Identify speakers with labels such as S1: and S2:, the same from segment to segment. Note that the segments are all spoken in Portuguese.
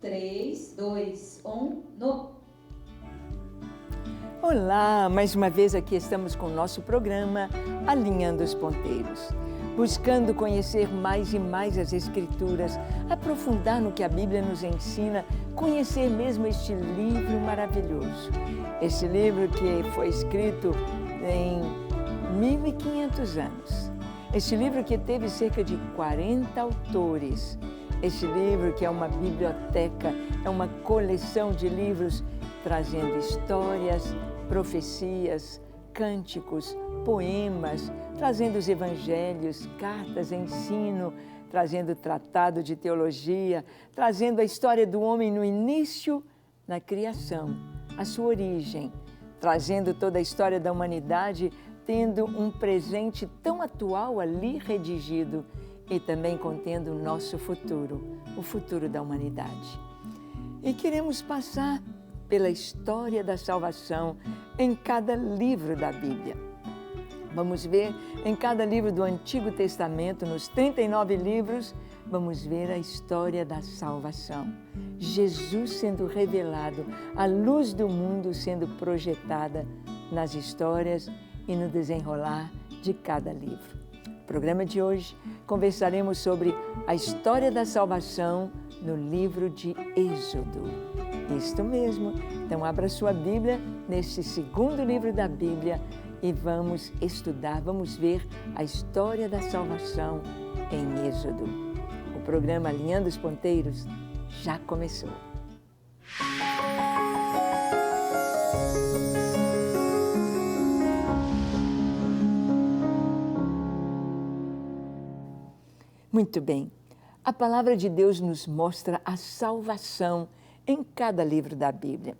S1: 3, 2, 1, no!
S2: Olá, mais uma vez aqui estamos com o nosso programa Alinhando os Ponteiros, buscando conhecer mais e mais as Escrituras, aprofundar no que a Bíblia nos ensina, conhecer mesmo este livro maravilhoso. Este livro que foi escrito em 1500 anos. Este livro que teve cerca de 40 autores. Este livro que é uma biblioteca, é uma coleção de livros trazendo histórias, profecias, cânticos, poemas, trazendo os evangelhos, cartas, ensino, trazendo tratado de teologia, trazendo a história do homem no início, na criação, a sua origem, trazendo toda a história da humanidade, tendo um presente tão atual ali redigido e também contendo o nosso futuro, o futuro da humanidade. E queremos passar pela história da salvação em cada livro da Bíblia. Vamos ver em cada livro do Antigo Testamento, nos 39 livros, vamos ver a história da salvação. Jesus sendo revelado, a luz do mundo sendo projetada nas histórias e no desenrolar de cada livro. No programa de hoje, conversaremos sobre a história da salvação no livro de Êxodo. Isto mesmo. Então, abra sua Bíblia neste segundo livro da Bíblia e vamos estudar, vamos ver a história da salvação em Êxodo. O programa Alinhando os Ponteiros já começou. Muito bem. A palavra de Deus nos mostra a salvação em cada livro da Bíblia.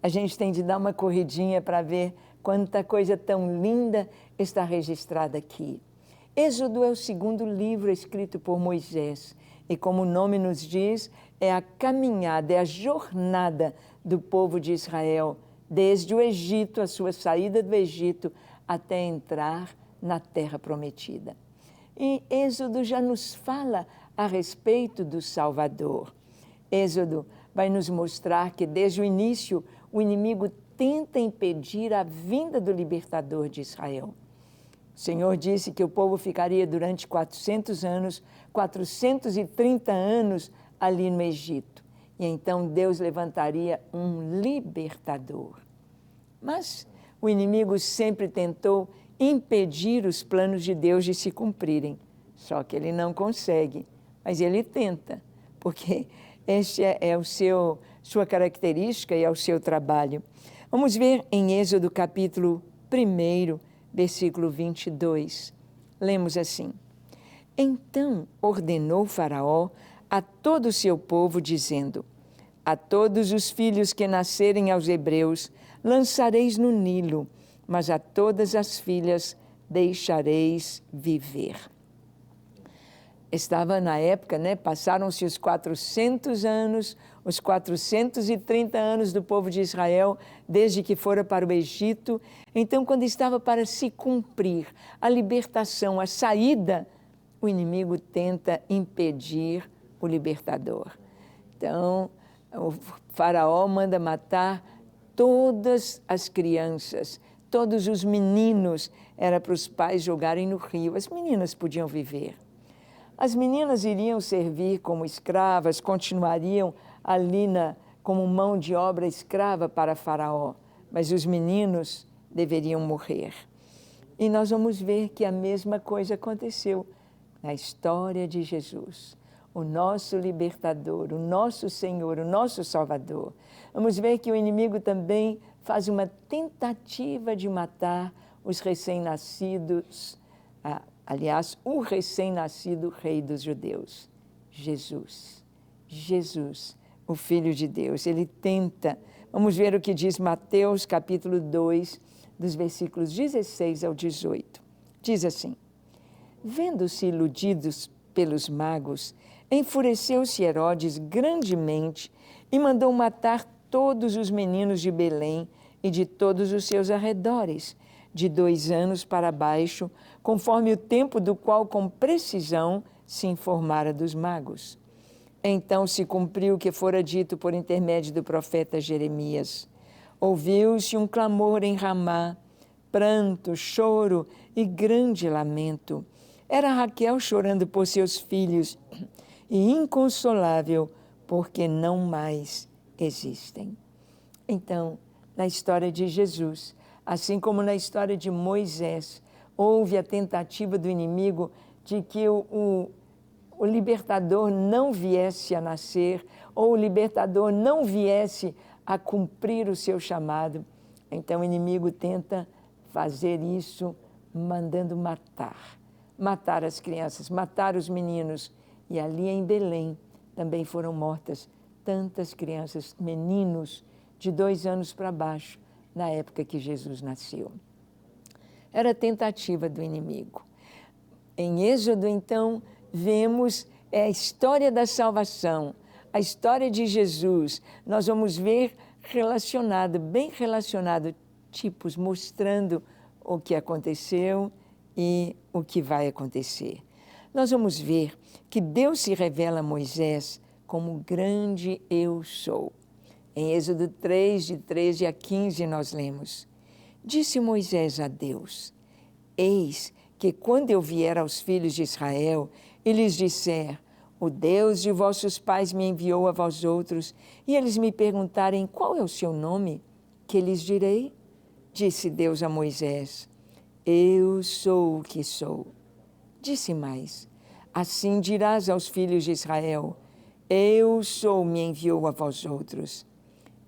S2: A gente tem de dar uma corridinha para ver quanta coisa tão linda está registrada aqui. Êxodo é o segundo livro escrito por Moisés e, como o nome nos diz, é a caminhada, é a jornada do povo de Israel, desde o Egito, a sua saída do Egito, até entrar na Terra Prometida. E Êxodo já nos fala a respeito do Salvador. Êxodo vai nos mostrar que desde o início o inimigo tenta impedir a vinda do libertador de Israel. O Senhor disse que o povo ficaria durante 400 anos, 430 anos ali no Egito. E então Deus levantaria um libertador. Mas o inimigo sempre tentou impedir os planos de Deus de se cumprirem. Só que ele não consegue, mas ele tenta, porque este é sua característica e é o seu trabalho. Vamos ver em Êxodo capítulo 1, versículo 22. Lemos assim: Então ordenou Faraó a todo o seu povo, dizendo: A todos os filhos que nascerem aos hebreus lançareis no Nilo, mas a todas as filhas deixareis viver. Estava na época, passaram-se os 400 anos, os 430 anos do povo de Israel, desde que fora para o Egito. Então, quando estava para se cumprir a libertação, a saída, o inimigo tenta impedir o libertador. Então, o faraó manda matar todas as crianças, todos os meninos, era para os pais jogarem no rio. As meninas podiam viver. As meninas iriam servir como escravas, continuariam ali como mão de obra escrava para Faraó, mas os meninos deveriam morrer. E nós vamos ver que a mesma coisa aconteceu na história de Jesus, o nosso libertador, o nosso Senhor, o nosso Salvador. Vamos ver que o inimigo também faz uma tentativa de matar os recém-nascidos, aliás, o recém-nascido rei dos judeus, Jesus. Jesus, o Filho de Deus, ele tenta. Vamos ver o que diz Mateus capítulo 2, dos versículos 16 ao 18. Diz assim: Vendo-se iludidos pelos magos, enfureceu-se Herodes grandemente e mandou matar todos os meninos de Belém e de todos os seus arredores, de 2 anos para baixo, conforme o tempo do qual com precisão se informara dos magos. Então se cumpriu o que fora dito por intermédio do profeta Jeremias. Ouviu-se um clamor em Ramá, pranto, choro e grande lamento. Era Raquel chorando por seus filhos e inconsolável, porque não mais existem. Então, na história de Jesus, assim como na história de Moisés, houve a tentativa do inimigo de que o libertador não viesse a nascer, ou o libertador não viesse a cumprir o seu chamado. Então o inimigo tenta fazer isso mandando matar as crianças, matar os meninos. E ali em Belém também foram mortas tantas crianças, meninos de 2 anos para baixo, na época que Jesus nasceu. Era a tentativa do inimigo. Em Êxodo, então, vemos a história da salvação, a história de Jesus. Nós vamos ver bem relacionado, tipos mostrando o que aconteceu e o que vai acontecer. Nós vamos ver que Deus se revela a Moisés como o grande eu sou. Em Êxodo 3, de 13 a 15, nós lemos: Disse Moisés a Deus: Eis que quando eu vier aos filhos de Israel e lhes disser: O Deus de vossos pais me enviou a vós outros, e eles me perguntarem: Qual é o seu nome? Que lhes direi? Disse Deus a Moisés: Eu sou o que sou. Disse mais: Assim dirás aos filhos de Israel: Eu sou, me enviou a vós outros.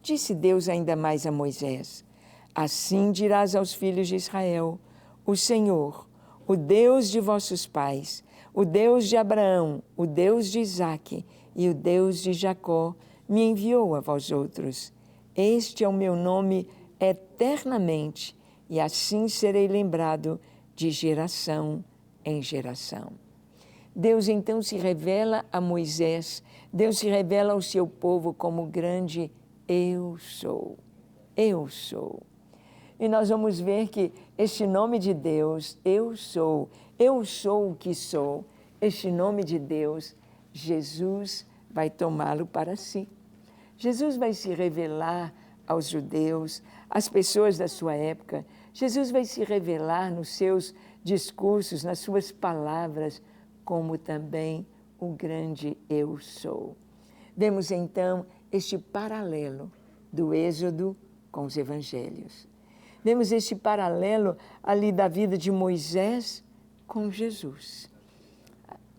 S2: Disse Deus ainda mais a Moisés: Assim dirás aos filhos de Israel: O Senhor, o Deus de vossos pais, o Deus de Abraão, o Deus de Isaque e o Deus de Jacó, me enviou a vós outros. Este é o meu nome eternamente, e assim serei lembrado de geração em geração. Deus então se revela a Moisés, Deus se revela ao seu povo como grande eu sou. Eu sou. E nós vamos ver que este nome de Deus, eu sou o que sou, este nome de Deus, Jesus vai tomá-lo para si. Jesus vai se revelar aos judeus, às pessoas da sua época. Jesus vai se revelar nos seus discursos, nas suas palavras, como também o grande eu sou. Vemos então este paralelo do Êxodo com os Evangelhos. Vemos este paralelo ali da vida de Moisés com Jesus.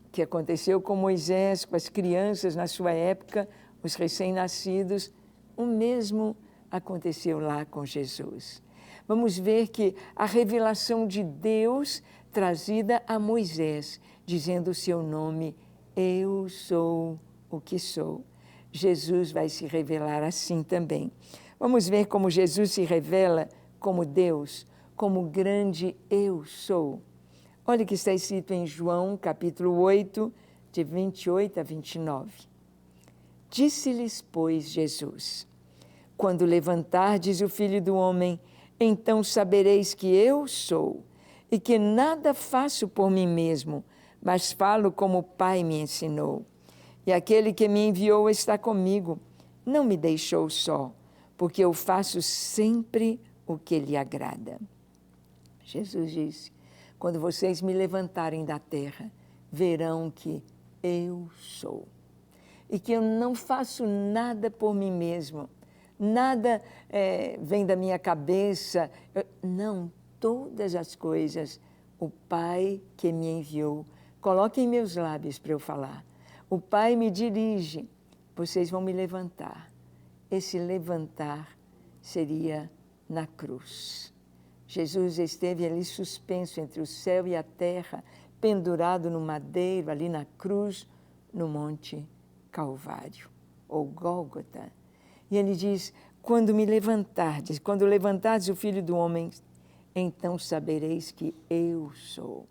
S2: O que aconteceu com Moisés, com as crianças na sua época, os recém-nascidos, o mesmo aconteceu lá com Jesus. Vamos ver que a revelação de Deus trazida a Moisés, dizendo o seu nome, eu sou o que sou. Jesus vai se revelar assim também. Vamos ver como Jesus se revela como Deus, como grande eu sou. Olha o que está escrito em João, capítulo 8, de 28 a 29. Disse-lhes, pois, Jesus: Quando levantardes o Filho do Homem, então sabereis que eu sou, e que nada faço por mim mesmo, mas falo como o Pai me ensinou. E aquele que me enviou está comigo, não me deixou só, porque eu faço sempre o que lhe agrada. Jesus disse: quando vocês me levantarem da terra, verão que eu sou. E que eu não faço nada por mim mesmo, nada vem da minha cabeça. Não, todas as coisas o Pai que me enviou coloca em meus lábios para eu falar. O Pai me dirige, vocês vão me levantar. Esse levantar seria na cruz. Jesus esteve ali suspenso entre o céu e a terra, pendurado no madeiro, ali na cruz, no Monte Calvário, ou Gólgota. E ele diz, quando levantardes o Filho do Homem, então sabereis que eu sou.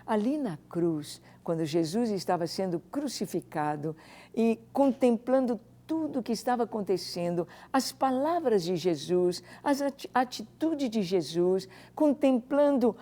S2: Ali na cruz, quando Jesus estava sendo crucificado e contemplando tudo o que estava acontecendo, as palavras de Jesus, a atitude de Jesus, contemplando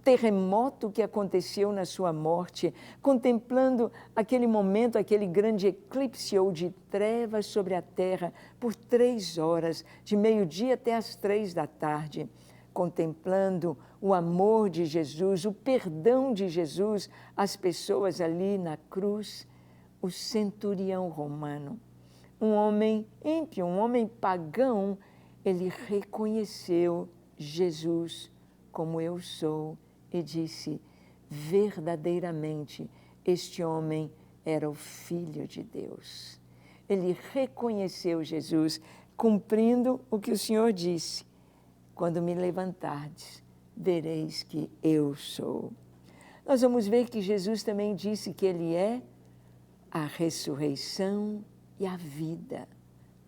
S2: terremoto que aconteceu na sua morte, contemplando aquele momento, aquele grande eclipse ou de trevas sobre a terra por 3 horas, de meio-dia até as 3 da tarde, contemplando o amor de Jesus, o perdão de Jesus às pessoas ali na cruz, o centurião romano, um homem ímpio, um homem pagão, ele reconheceu Jesus como eu sou e disse, verdadeiramente, este homem era o Filho de Deus. Ele reconheceu Jesus, cumprindo o que o Senhor disse, quando me levantardes, vereis que eu sou. Nós vamos ver que Jesus também disse que Ele é a ressurreição e a vida.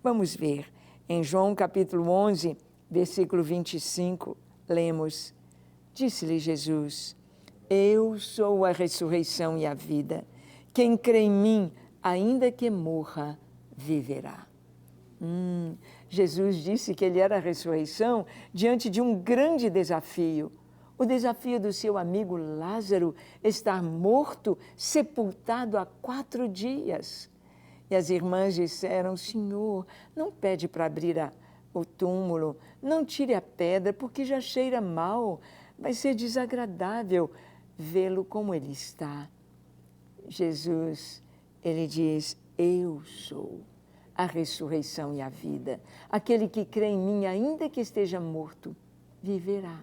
S2: Vamos ver, em João capítulo 11, versículo 25, lemos, disse-lhe Jesus, eu sou a ressurreição e a vida. Quem crê em mim, ainda que morra, viverá. Jesus disse que Ele era a ressurreição diante de um grande desafio. O desafio do seu amigo Lázaro estar morto, sepultado há 4 dias. E as irmãs disseram, Senhor, não pede para abrir o túmulo, não tire a pedra, porque já cheira mal, vai ser desagradável vê-lo como ele está. Jesus, Ele diz, eu sou a ressurreição e a vida. Aquele que crê em mim, ainda que esteja morto, viverá.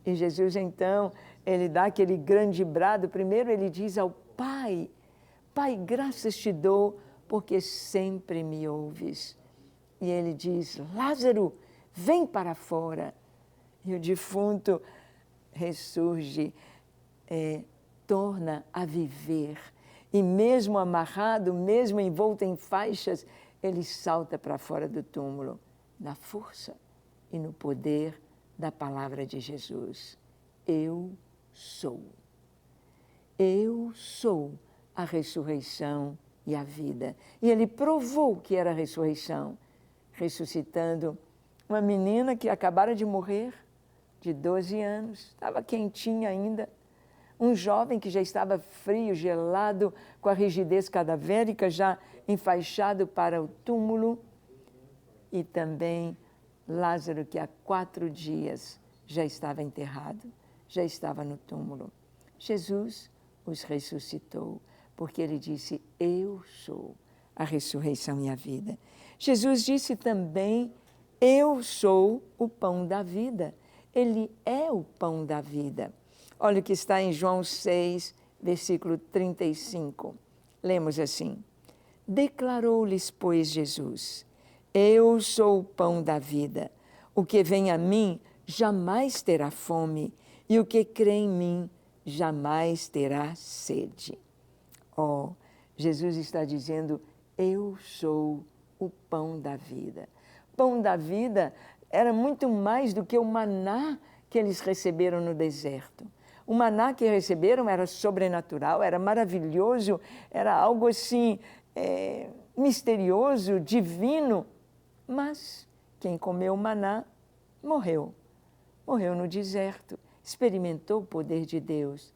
S2: E Jesus, então, Ele dá aquele grande brado. Primeiro Ele diz ao Pai, Pai, graças te dou, porque sempre me ouves. E Ele diz, Lázaro, vem para fora. E o defunto ressurge, torna a viver. E mesmo amarrado, mesmo envolto em faixas, ele salta para fora do túmulo, na força e no poder da palavra de Jesus. Eu sou. Eu sou a ressurreição e a vida. E ele provou que era a ressurreição, ressuscitando uma menina que acabara de morrer, de 12 anos, estava quentinha ainda, um jovem que já estava frio, gelado, com a rigidez cadavérica, já enfaixado para o túmulo, e também Lázaro, que há 4 dias já estava enterrado, já estava no túmulo. Jesus os ressuscitou, porque Ele disse, eu sou a ressurreição e a vida. Jesus disse também, eu sou o pão da vida. Ele é o pão da vida. Olha o que está em João 6, versículo 35. Lemos assim, declarou-lhes, pois, Jesus, eu sou o pão da vida. O que vem a mim jamais terá fome, e o que crê em mim jamais terá sede. Oh, Jesus está dizendo, eu sou o pão da vida. Pão da vida era muito mais do que o maná que eles receberam no deserto. O maná que receberam era sobrenatural, era maravilhoso, era algo assim, misterioso, divino. Mas quem comeu o maná morreu. Morreu no deserto, experimentou o poder de Deus.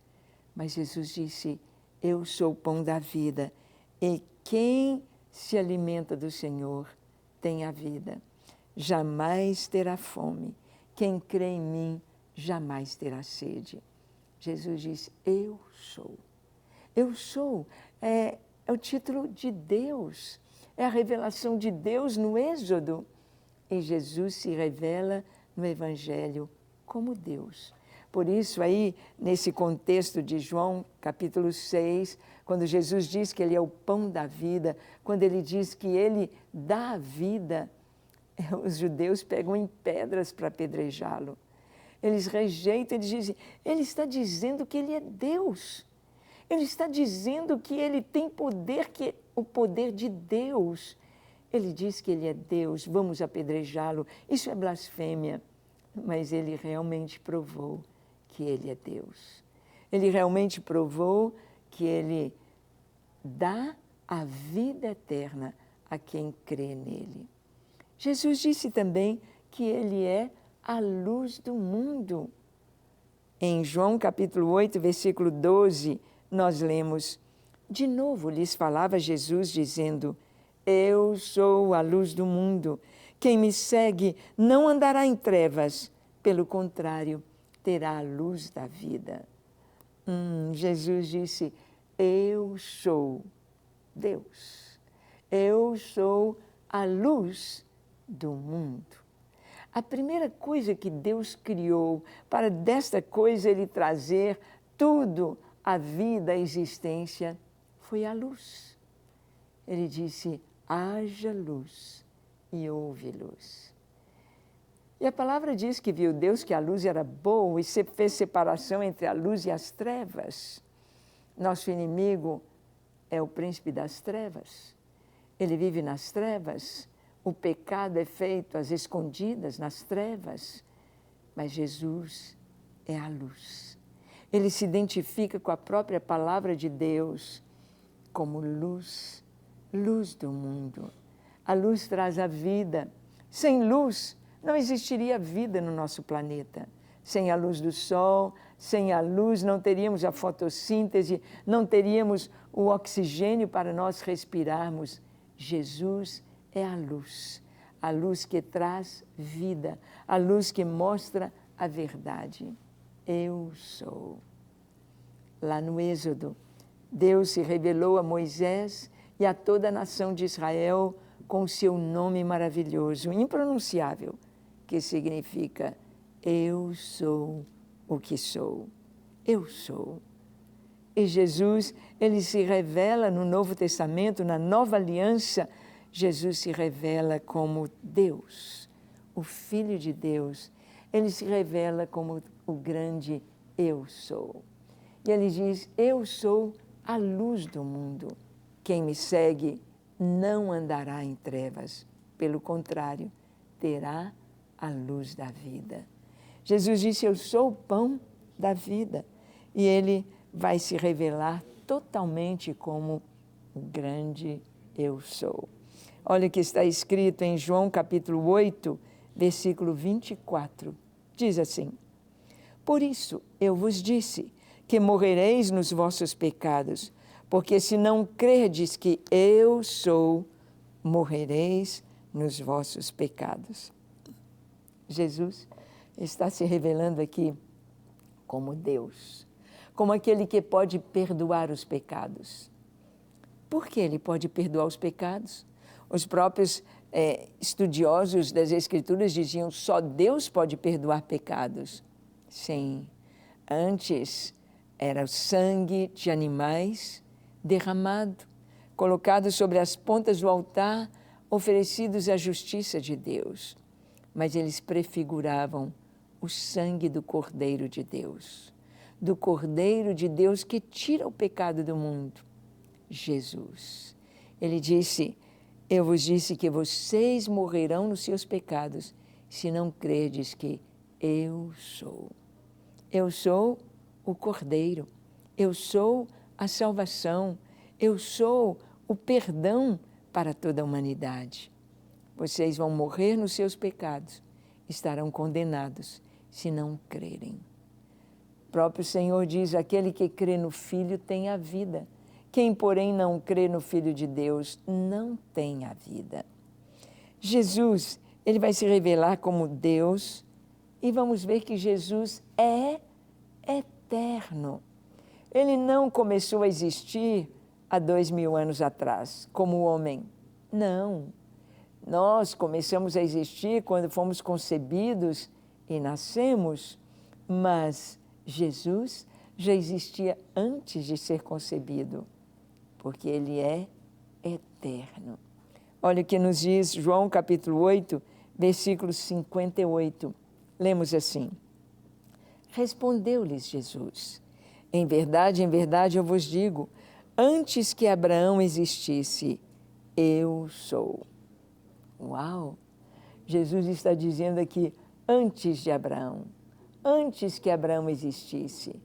S2: Mas Jesus disse, eu sou o pão da vida, e quem se alimenta do Senhor tem a vida. Jamais terá fome. Quem crê em mim jamais terá sede. Jesus diz, eu sou. Eu sou é o título de Deus, é a revelação de Deus no Êxodo. E Jesus se revela no Evangelho como Deus. Por isso aí, nesse contexto de João, capítulo 6, quando Jesus diz que Ele é o pão da vida, quando Ele diz que Ele dá a vida, os judeus pegam em pedras para apedrejá-lo. Eles rejeitam, eles dizem, Ele está dizendo que Ele é Deus. Ele está dizendo que Ele tem poder, que é o poder de Deus. Ele diz que Ele é Deus, vamos apedrejá-lo. Isso é blasfêmia. Mas Ele realmente provou que Ele é Deus. Ele realmente provou que Ele dá a vida eterna a quem crê nele. Jesus disse também que Ele é a luz do mundo. Em João capítulo 8, versículo 12, nós lemos: de novo lhes falava Jesus, dizendo: eu sou a luz do mundo. Quem me segue não andará em trevas, pelo contrário, terá a luz da vida. Jesus disse: eu sou Deus. Eu sou a luz do mundo. A primeira coisa que Deus criou para desta coisa Ele trazer tudo, a vida, a existência, foi a luz. Ele disse: haja luz, e houve luz. E a palavra diz que viu Deus que a luz era boa e fez separação entre a luz e as trevas. Nosso inimigo é o príncipe das trevas. Ele vive nas trevas. O pecado é feito às escondidas, nas trevas. Mas Jesus é a luz. Ele se identifica com a própria palavra de Deus como luz, luz do mundo. A luz traz a vida. Sem luz, não existiria vida no nosso planeta. Sem a luz do sol, sem a luz, não teríamos a fotossíntese, não teríamos o oxigênio para nós respirarmos. Jesus é a luz que traz vida, a luz que mostra a verdade. Eu sou. Lá no Êxodo, Deus se revelou a Moisés e a toda a nação de Israel com o seu nome maravilhoso, impronunciável, que significa: eu sou o que sou. Eu sou. E Jesus, ele se revela no Novo Testamento, na Nova Aliança. Jesus se revela como Deus, o Filho de Deus. Ele se revela como o grande eu sou. E ele diz: eu sou a luz do mundo. Quem me segue não andará em trevas. Pelo contrário, terá a luz da vida. Jesus disse: eu sou o pão da vida. E ele vai se revelar totalmente como o grande eu sou. Olha o que está escrito em João capítulo 8, versículo 24. Diz assim: por isso eu vos disse que morrereis nos vossos pecados, porque se não crerdes que eu sou, morrereis nos vossos pecados. Jesus está se revelando aqui como Deus, como aquele que pode perdoar os pecados. Por que ele pode perdoar os pecados? Os próprios estudiosos das Escrituras diziam: só Deus pode perdoar pecados. Sim, antes era o sangue de animais derramado, colocado sobre as pontas do altar, oferecidos à justiça de Deus. Mas eles prefiguravam o sangue do Cordeiro de Deus, do Cordeiro de Deus que tira o pecado do mundo, Jesus. Ele disse: eu vos disse que vocês morrerão nos seus pecados, se não credes que eu sou. Eu sou o Cordeiro, eu sou a salvação, eu sou o perdão para toda a humanidade. Vocês vão morrer nos seus pecados, estarão condenados se não crerem. O próprio Senhor diz: aquele que crê no Filho tem a vida. Quem, porém, não crê no Filho de Deus não tem a vida. Jesus, ele vai se revelar como Deus e vamos ver que Jesus é eterno. Ele não começou a existir há 2000 anos atrás, como homem. Não. Nós começamos a existir quando fomos concebidos e nascemos, mas Jesus já existia antes de ser concebido, porque ele é eterno. Olha o que nos diz João capítulo 8, versículo 58. Lemos assim: respondeu-lhes Jesus: em verdade, eu vos digo, antes que Abraão existisse, eu sou. Uau! Jesus está dizendo aqui, antes de Abraão, antes que Abraão existisse,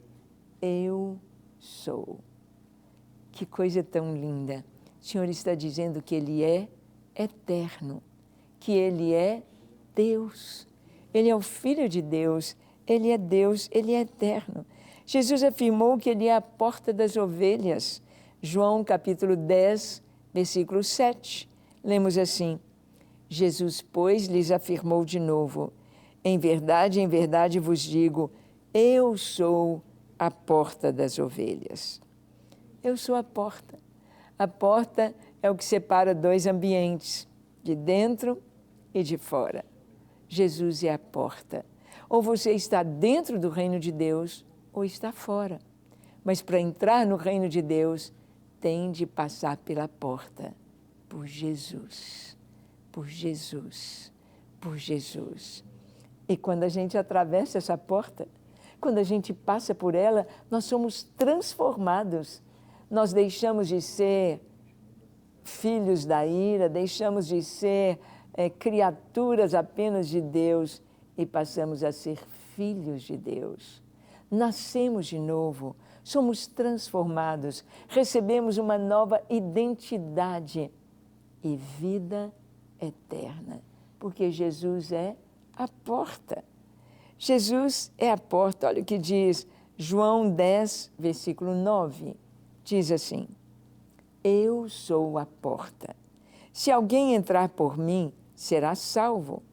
S2: eu sou. Que coisa tão linda! O Senhor está dizendo que Ele é eterno, que Ele é Deus. Ele é o Filho de Deus, Ele é Deus, Ele é eterno. Jesus afirmou que Ele é a porta das ovelhas. João capítulo 10, versículo 7. Lemos assim: Jesus, pois, lhes afirmou de novo: em verdade vos digo, eu sou a porta das ovelhas. Eu sou a porta. A porta é o que separa dois ambientes, de dentro e de fora. Jesus é a porta. Ou você está dentro do reino de Deus, ou está fora. Mas para entrar no reino de Deus, tem de passar pela porta, por Jesus, por Jesus, por Jesus. E quando a gente atravessa essa porta, quando a gente passa por ela, nós somos transformados. Nós deixamos de ser filhos da ira, deixamos de ser criaturas apenas de Deus e passamos a ser filhos de Deus. Nascemos de novo, somos transformados, recebemos uma nova identidade e vida eterna, porque Jesus é a porta. Jesus é a porta. Olha o que diz João 10, versículo 9. Diz assim: eu sou a porta. Se alguém entrar por mim, será salvo.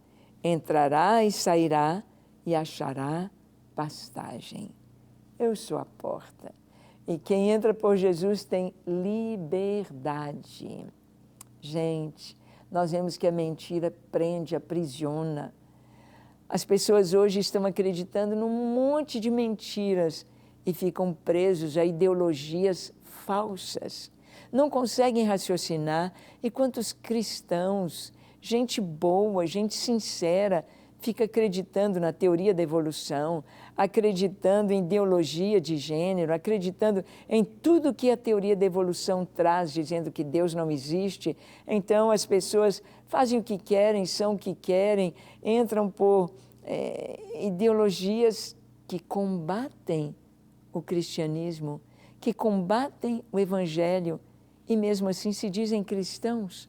S2: Entrará e sairá e achará pastagem. Eu sou a porta. E quem entra por Jesus tem liberdade. Gente, nós vemos que a mentira prende, aprisiona. As pessoas hoje estão acreditando num monte de mentiras e ficam presos a ideologias falsas. Não conseguem raciocinar. E quantos cristãos, gente boa, gente sincera, fica acreditando na teoria da evolução, acreditando em ideologia de gênero, acreditando em tudo que a teoria da evolução traz, dizendo que Deus não existe. Então as pessoas fazem o que querem, são o que querem, entram por ideologias que combatem o cristianismo, que combatem o evangelho e mesmo assim se dizem cristãos,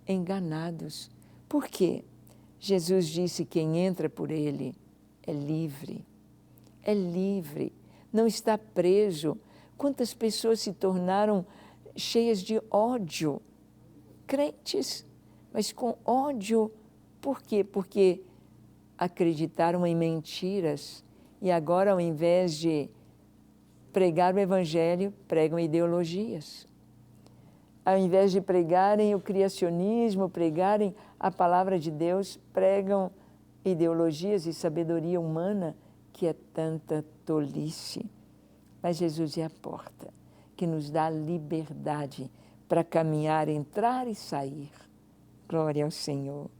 S2: enganados. Por quê? Jesus disse que quem entra por ele é livre, não está preso. Quantas pessoas se tornaram cheias de ódio, crentes, mas com ódio. Por quê? Porque acreditaram em mentiras e agora, ao invés de pregar o evangelho, pregam ideologias. Ao invés de pregarem o criacionismo, pregarem a palavra de Deus, pregam ideologias e sabedoria humana, que é tanta tolice. Mas Jesus é a porta, que nos dá liberdade para caminhar, entrar e sair. Glória ao Senhor.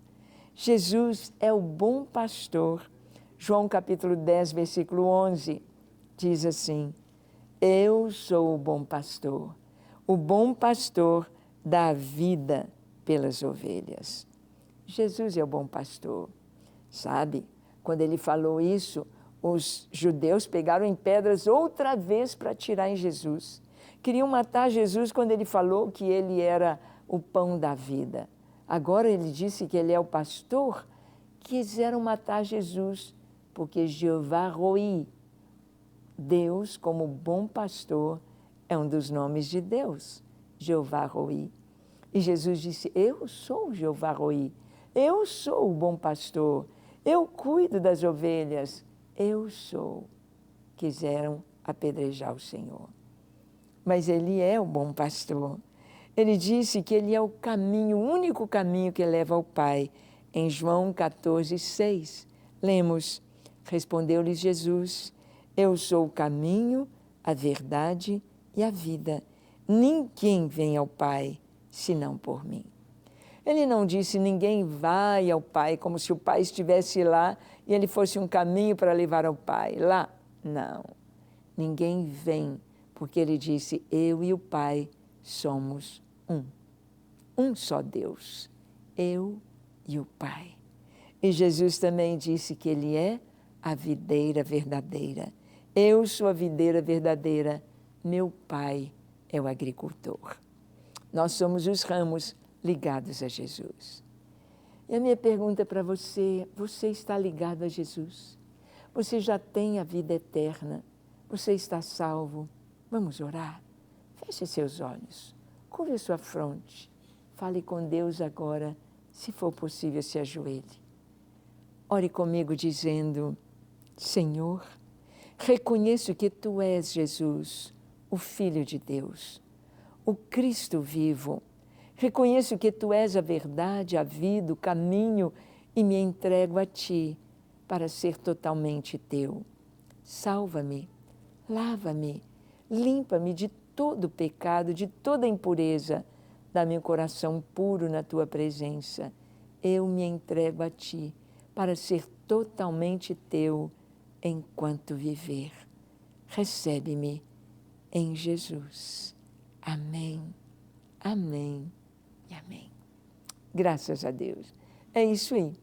S2: Jesus é o bom pastor. João capítulo 10, versículo 11, diz assim: eu sou o bom pastor. O bom pastor dá a vida pelas ovelhas. Jesus é o bom pastor. Sabe, quando ele falou isso, os judeus pegaram em pedras outra vez para atirar em Jesus. Queriam matar Jesus quando ele falou que ele era o pão da vida. Agora ele disse que ele é o pastor. Quiseram matar Jesus, porque Jeová Roi, Deus como bom pastor, é um dos nomes de Deus, Jeová Roi. E Jesus disse: eu sou Jeová Roi, eu sou o bom pastor, eu cuido das ovelhas, eu sou. Quiseram apedrejar o Senhor. Mas ele é o bom pastor. Ele disse que ele é o caminho, o único caminho que leva ao Pai. Em João 14, 6, lemos: respondeu-lhes Jesus: eu sou o caminho, a verdade e a vida. Ninguém vem ao Pai senão por mim. Ele não disse ninguém vai ao Pai, como se o Pai estivesse lá e ele fosse um caminho para levar ao Pai. Lá, não. Ninguém vem, porque ele disse: eu e o Pai somos um. Um só Deus. Eu e o Pai. E Jesus também disse que ele é a videira verdadeira. Eu sou a videira verdadeira, meu Pai é o agricultor. Nós somos os ramos ligados a Jesus. E a minha pergunta para você: você está ligado a Jesus? Você já tem a vida eterna. Você está salvo. Vamos orar? Feche seus olhos. Curve a sua fronte. Fale com Deus agora. Se for possível, se ajoelhe. Ore comigo dizendo: Senhor, reconheço que Tu és Jesus, o Filho de Deus, o Cristo vivo. Reconheço que Tu és a verdade, a vida, o caminho e me entrego a Ti para ser totalmente Teu. Salva-me, lava-me, limpa-me de todo pecado, de toda impureza. Dá-me um coração puro na Tua presença. Eu me entrego a Ti para ser totalmente Teu enquanto viver. Recebe-me em Jesus. Amém, amém e amém. Graças a Deus. É isso aí.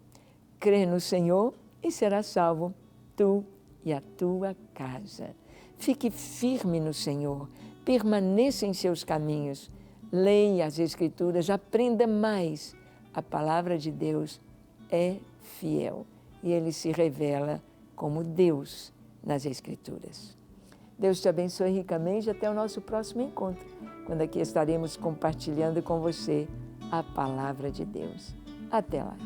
S2: Crê no Senhor e será salvo, tu e a tua casa. Fique firme no Senhor, permaneça em seus caminhos, leia as Escrituras, aprenda mais. A palavra de Deus é fiel e Ele se revela como Deus nas Escrituras. Deus te abençoe ricamente. Até o nosso próximo encontro, quando aqui estaremos compartilhando com você a palavra de Deus. Até lá.